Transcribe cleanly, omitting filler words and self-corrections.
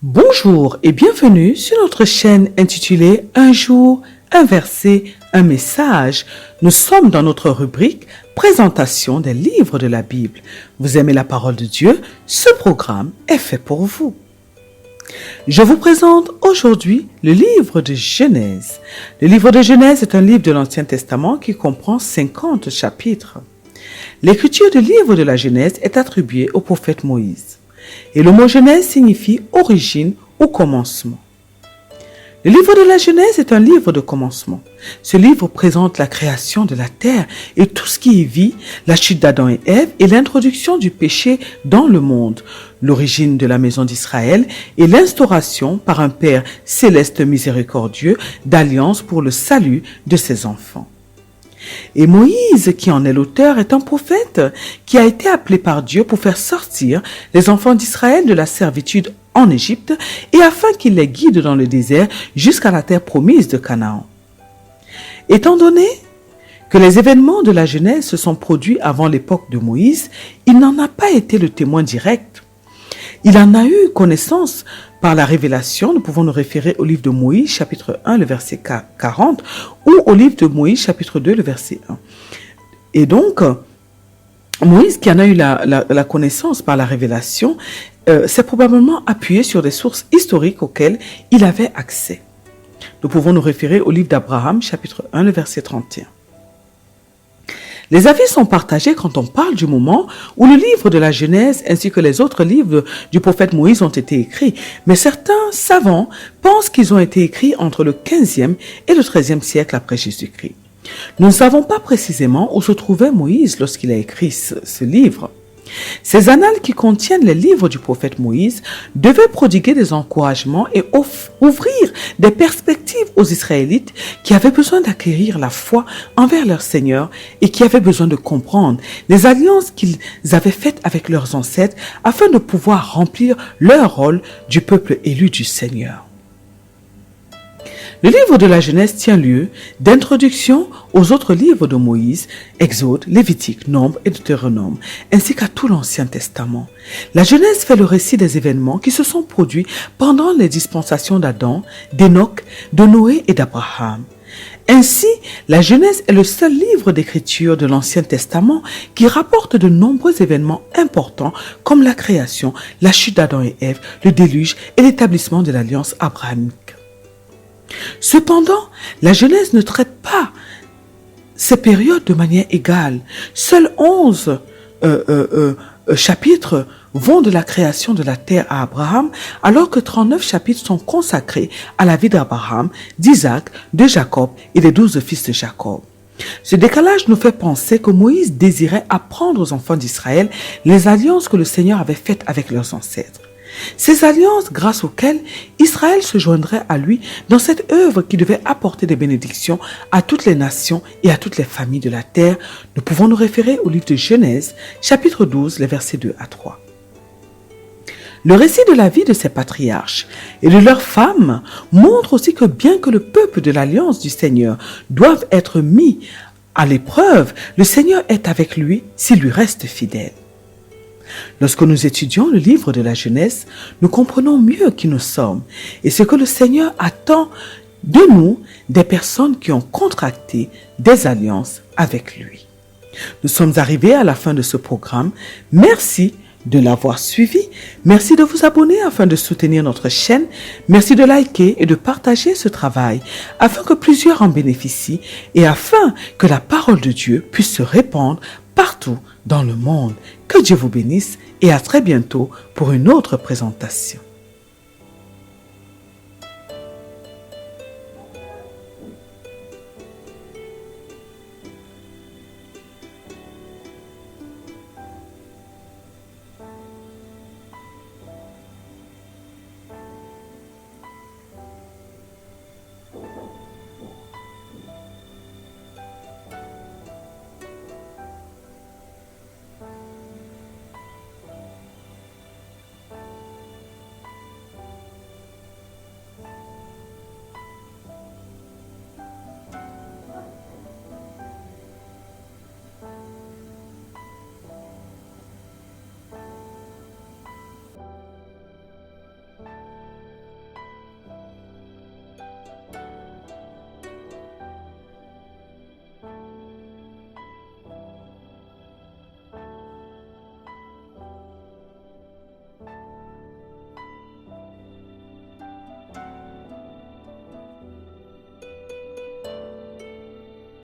Bonjour et bienvenue sur notre chaîne intitulée Un jour, un verset, un message. Nous sommes dans notre rubrique Présentation des livres de la Bible. Vous aimez la parole de Dieu? Ce programme est fait pour vous. Je vous présente aujourd'hui le livre de Genèse. Le livre de Genèse est un livre de l'Ancien Testament qui comprend 50 chapitres. L'écriture du livre de la Genèse est attribuée au prophète Moïse. Et le mot Genèse signifie origine ou commencement. Le livre de la Genèse est un livre de commencement. Ce livre présente la création de la terre et tout ce qui y vit, la chute d'Adam et Ève et l'introduction du péché dans le monde, l'origine de la maison d'Israël et l'instauration par un Père céleste miséricordieux d'alliance pour le salut de ses enfants. Et Moïse, qui en est l'auteur, est un prophète qui a été appelé par Dieu pour faire sortir les enfants d'Israël de la servitude en Égypte et afin qu'il les guide dans le désert jusqu'à la terre promise de Canaan. Étant donné que les événements de la Genèse se sont produits avant l'époque de Moïse, il n'en a pas été le témoin direct. Il en a eu connaissance par la révélation. Nous pouvons nous référer au livre de Moïse, chapitre 1, le verset 40, ou au livre de Moïse, chapitre 2, le verset 1. Et donc, Moïse, qui en a eu la connaissance par la révélation, s'est probablement appuyé sur des sources historiques auxquelles il avait accès. Nous pouvons nous référer au livre d'Abraham, chapitre 1, le verset 31. Les avis sont partagés quand on parle du moment où le livre de la Genèse ainsi que les autres livres du prophète Moïse ont été écrits. Mais certains savants pensent qu'ils ont été écrits entre le 15e et le 13e siècle après Jésus-Christ. Nous ne savons pas précisément où se trouvait Moïse lorsqu'il a écrit ce livre. Ces annales qui contiennent les livres du prophète Moïse devaient prodiguer des encouragements et ouvrir des perspectives aux Israélites qui avaient besoin d'acquérir la foi envers leur Seigneur et qui avaient besoin de comprendre les alliances qu'ils avaient faites avec leurs ancêtres afin de pouvoir remplir leur rôle du peuple élu du Seigneur. Le livre de la Genèse tient lieu d'introduction aux autres livres de Moïse, Exode, Lévitique, Nombre et Deutéronome, ainsi qu'à tout l'Ancien Testament. La Genèse fait le récit des événements qui se sont produits pendant les dispensations d'Adam, d'Enoch, de Noé et d'Abraham. Ainsi, la Genèse est le seul livre d'écriture de l'Ancien Testament qui rapporte de nombreux événements importants comme la création, la chute d'Adam et Ève, le déluge et l'établissement de l'alliance abrahamique. Cependant, la Genèse ne traite pas ces périodes de manière égale. Seuls 11 chapitres vont de la création de la terre à Abraham, alors que 39 chapitres sont consacrés à la vie d'Abraham, d'Isaac, de Jacob et des 12 fils de Jacob. Ce décalage nous fait penser que Moïse désirait apprendre aux enfants d'Israël les alliances que le Seigneur avait faites avec leurs ancêtres. Ces alliances grâce auxquelles Israël se joindrait à lui dans cette œuvre qui devait apporter des bénédictions à toutes les nations et à toutes les familles de la terre, nous pouvons nous référer au livre de Genèse, chapitre 12, les versets 2 à 3. Le récit de la vie de ces patriarches et de leurs femmes montre aussi que bien que le peuple de l'alliance du Seigneur doive être mis à l'épreuve, le Seigneur est avec lui s'il lui reste fidèle. Lorsque nous étudions le livre de la Genèse, nous comprenons mieux qui nous sommes et ce que le Seigneur attend de nous des personnes qui ont contracté des alliances avec lui. Nous sommes arrivés à la fin de ce programme. Merci de l'avoir suivi. Merci de vous abonner afin de soutenir notre chaîne. Merci de liker et de partager ce travail afin que plusieurs en bénéficient et afin que la parole de Dieu puisse se répandre partout dans le monde. Que Dieu vous bénisse et à très bientôt pour une autre présentation.